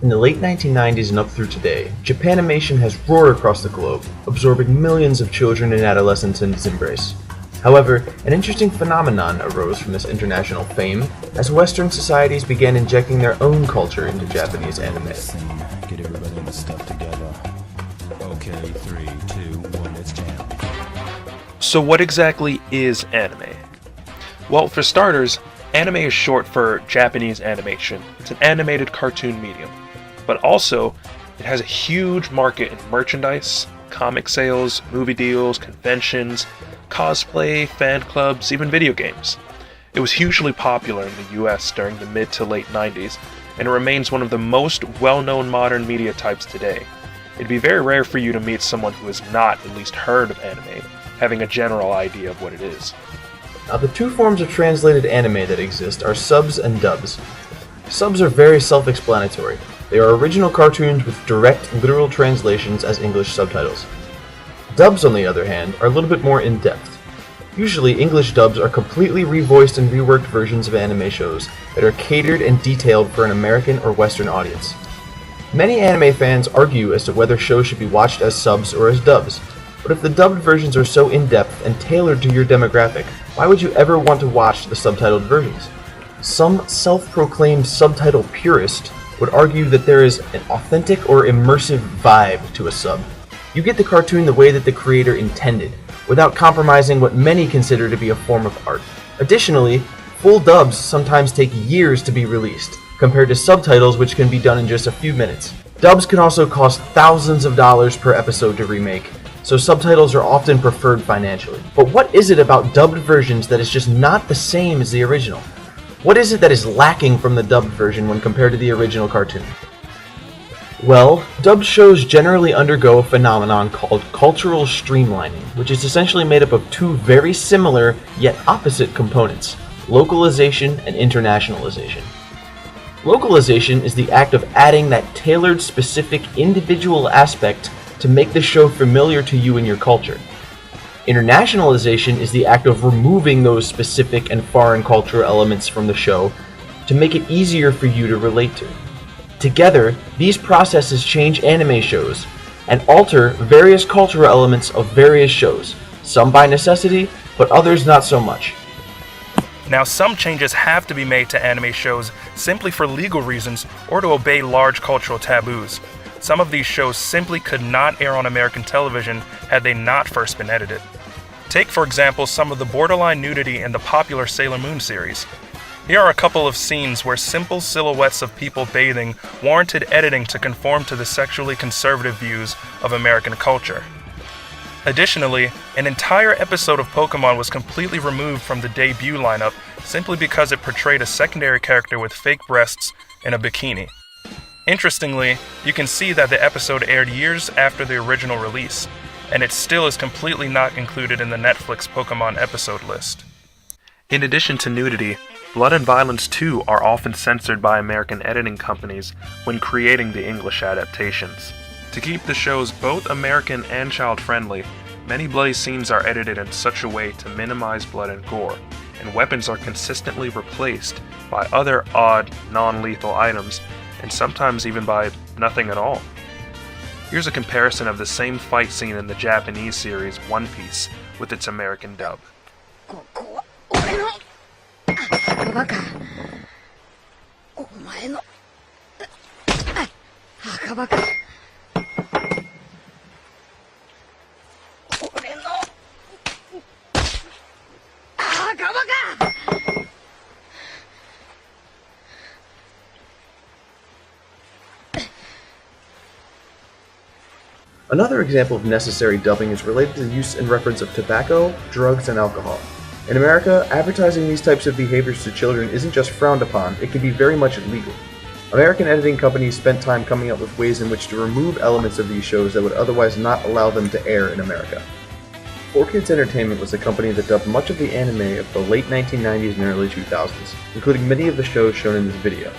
In the late 1990s and up through today, Japanimation has roared across the globe, absorbing millions of children and adolescents in its embrace. However, an interesting phenomenon arose from this international fame as Western societies began injecting their own culture into Japanese anime. Get everybody in the stuff together. Okay, 3, 2, 1, let's jam. So what exactly is anime? Well, for starters, anime is short for Japanese animation. It's an animated cartoon medium. But also, it has a huge market in merchandise, comic sales, movie deals, conventions, cosplay, fan clubs, even video games. It was hugely popular in the US during the mid to late 90s, and it remains one of the most well-known modern media types today. It'd be very rare for you to meet someone who has not at least heard of anime, having a general idea of what it is. Now, the two forms of translated anime that exist are subs and dubs. Subs are very self-explanatory. They are original cartoons with direct, literal translations as English subtitles. Dubs, on the other hand, are a little bit more in-depth. Usually, English dubs are completely revoiced and reworked versions of anime shows that are catered and detailed for an American or Western audience. Many anime fans argue as to whether shows should be watched as subs or as dubs, but if the dubbed versions are so in-depth and tailored to your demographic, why would you ever want to watch the subtitled versions? Some self-proclaimed subtitle purist would argue that there is an authentic or immersive vibe to a sub. You get the cartoon the way that the creator intended, without compromising what many consider to be a form of art. Additionally, full dubs sometimes take years to be released, compared to subtitles which can be done in just a few minutes. Dubs can also cost thousands of dollars per episode to remake, so subtitles are often preferred financially. But what is it about dubbed versions that is just not the same as the original? What is it that is lacking from the dubbed version when compared to the original cartoon? Well, dubbed shows generally undergo a phenomenon called cultural streamlining, which is essentially made up of two very similar yet opposite components: localization and internationalization. Localization is the act of adding that tailored, specific, individual aspect to make the show familiar to you and your culture. Internationalization is the act of removing those specific and foreign cultural elements from the show to make it easier for you to relate to. Together, these processes change anime shows and alter various cultural elements of various shows, some by necessity, but others not so much. Now, some changes have to be made to anime shows simply for legal reasons or to obey large cultural taboos. Some of these shows simply could not air on American television had they not first been edited. Take, for example, some of the borderline nudity in the popular Sailor Moon series. Here are a couple of scenes where simple silhouettes of people bathing warranted editing to conform to the sexually conservative views of American culture. Additionally, an entire episode of Pokemon was completely removed from the debut lineup simply because it portrayed a secondary character with fake breasts in a bikini. Interestingly, you can see that the episode aired years after the original release, and it still is completely not included in the Netflix Pokemon episode list. In addition to nudity, blood and violence too are often censored by American editing companies when creating the English adaptations. To keep the shows both American and child-friendly, many bloody scenes are edited in such a way to minimize blood and gore, and weapons are consistently replaced by other odd, non-lethal items, and sometimes even by nothing at all. Here's a comparison of the same fight scene in the Japanese series One Piece with its American dub. バカお前の赤バカ俺の赤バカ Another example of necessary dubbing is related to the use and reference of tobacco, drugs, and alcohol. In America, advertising these types of behaviors to children isn't just frowned upon, it can be very much illegal. American editing companies spent time coming up with ways in which to remove elements of these shows that would otherwise not allow them to air in America. 4Kids Entertainment was the company that dubbed much of the anime of the late 1990s and early 2000s, including many of the shows shown in this video.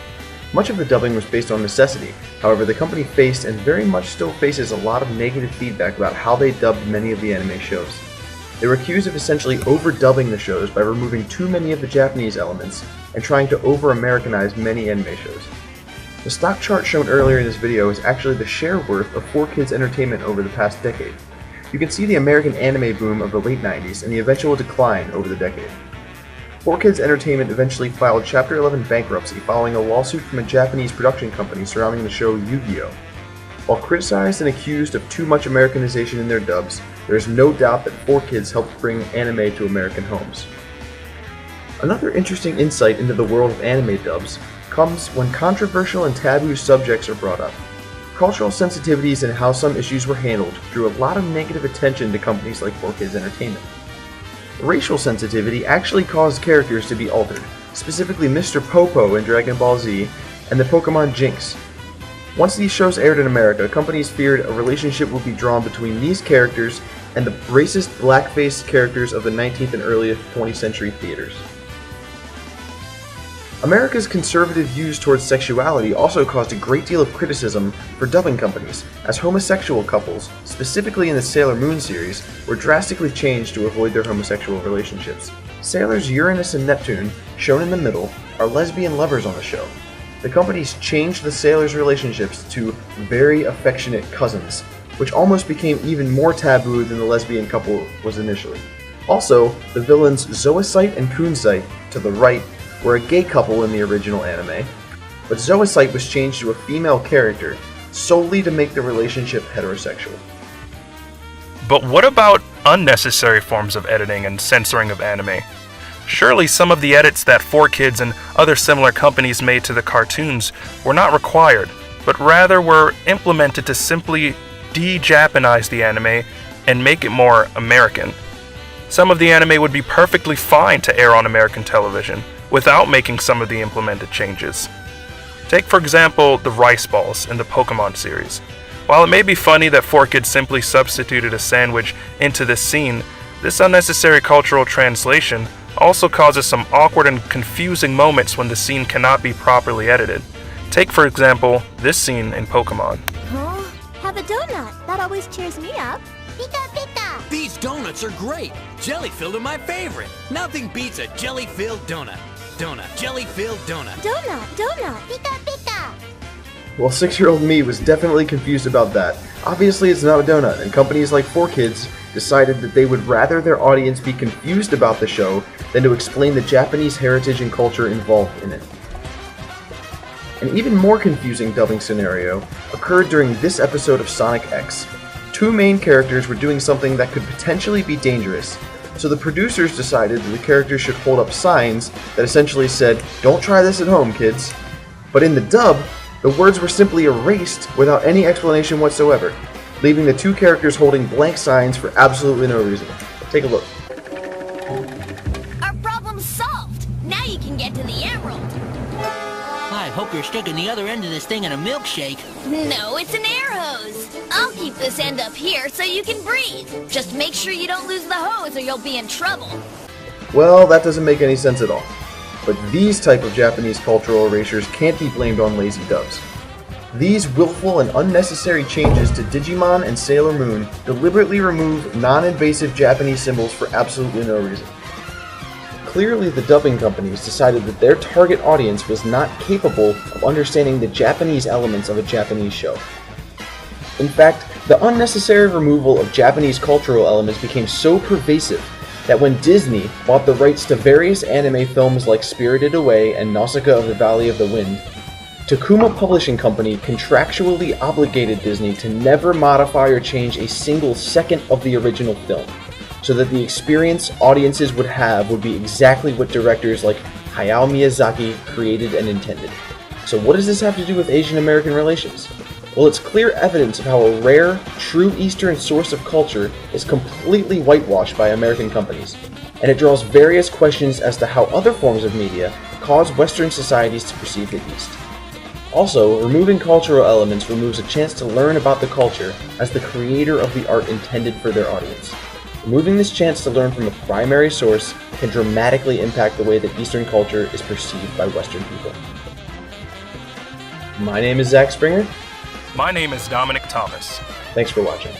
Much of the dubbing was based on necessity, however the company faced and very much still faces a lot of negative feedback about how they dubbed many of the anime shows. They were accused of essentially overdubbing the shows by removing too many of the Japanese elements and trying to over-Americanize many anime shows. The stock chart shown earlier in this video is actually the share worth of 4Kids Entertainment over the past decade. You can see the American anime boom of the late 90s and the eventual decline over the decade. 4Kids Entertainment eventually filed Chapter 11 bankruptcy following a lawsuit from a Japanese production company surrounding the show Yu-Gi-Oh! While criticized and accused of too much Americanization in their dubs, there is no doubt that 4Kids helped bring anime to American homes. Another interesting insight into the world of anime dubs comes when controversial and taboo subjects are brought up. Cultural sensitivities and how some issues were handled drew a lot of negative attention to companies like 4Kids Entertainment. Racial sensitivity actually caused characters to be altered, specifically Mr. Popo in Dragon Ball Z and the Pokemon Jinx. Once these shows aired in America, companies feared a relationship would be drawn between these characters and the racist blackface characters of the 19th and early 20th century theaters. America's conservative views towards sexuality also caused a great deal of criticism for dubbing companies, as homosexual couples, specifically in the Sailor Moon series, were drastically changed to avoid their homosexual relationships. Sailors Uranus and Neptune, shown in the middle, are lesbian lovers on the show. The companies changed the sailors' relationships to very affectionate cousins, which almost became even more taboo than the lesbian couple was initially. Also, the villains Zoisite and Kunzite, to the right, were a gay couple in the original anime, but Zoisite was changed to a female character solely to make the relationship heterosexual. But what about unnecessary forms of editing and censoring of anime? Surely some of the edits that 4Kids and other similar companies made to the cartoons were not required, but rather were implemented to simply de-Japanize the anime and make it more American. Some of the anime would be perfectly fine to air on American television, without making some of the implemented changes. Take for example the rice balls in the Pokemon series. While it may be funny that 4Kids simply substituted a sandwich into this scene, this unnecessary cultural translation also causes some awkward and confusing moments when the scene cannot be properly edited. Take for example this scene in Pokemon. Huh? Have a donut. That always cheers me up. Pika pika! These donuts are great! Jelly-filled are my favorite! Nothing beats a jelly-filled donut. Donut, jelly-filled donut. Donut. Pika pika! Well, 6-year-old me was definitely confused about that. Obviously it's not a donut, and companies like 4Kids decided that they would rather their audience be confused about the show than to explain the Japanese heritage and culture involved in it. An even more confusing dubbing scenario occurred during this episode of Sonic X. Two main characters were doing something that could potentially be dangerous, so the producers decided that the characters should hold up signs that essentially said, "Don't try this at home, kids." But in the dub, the words were simply erased without any explanation whatsoever, leaving the two characters holding blank signs for absolutely no reason. Take a look. Our problem's solved. Now you can get to the emerald. I hope you're sticking the other end of this thing in a milkshake. No, it's an air hose. I'll keep this end up here so you can breathe. Just make sure you don't lose the hose or you'll be in trouble. Well, that doesn't make any sense at all. But these type of Japanese cultural erasures can't be blamed on lazy dubs. These willful and unnecessary changes to Digimon and Sailor Moon deliberately remove non-invasive Japanese symbols for absolutely no reason. Clearly, the dubbing companies decided that their target audience was not capable of understanding the Japanese elements of a Japanese show. In fact, the unnecessary removal of Japanese cultural elements became so pervasive that when Disney bought the rights to various anime films like Spirited Away and Nausicaa of the Valley of the Wind, Takuma Publishing Company contractually obligated Disney to never modify or change a single second of the original film, so that the experience audiences would have would be exactly what directors like Hayao Miyazaki created and intended. So what does this have to do with Asian American relations? Well, it's clear evidence of how a rare, true Eastern source of culture is completely whitewashed by American companies, and it draws various questions as to how other forms of media cause Western societies to perceive the East. Also, removing cultural elements removes a chance to learn about the culture as the creator of the art intended for their audience. Removing this chance to learn from the primary source can dramatically impact the way that Eastern culture is perceived by Western people. My name is Zach Springer. My name is Domonic Thomas. Thanks for watching.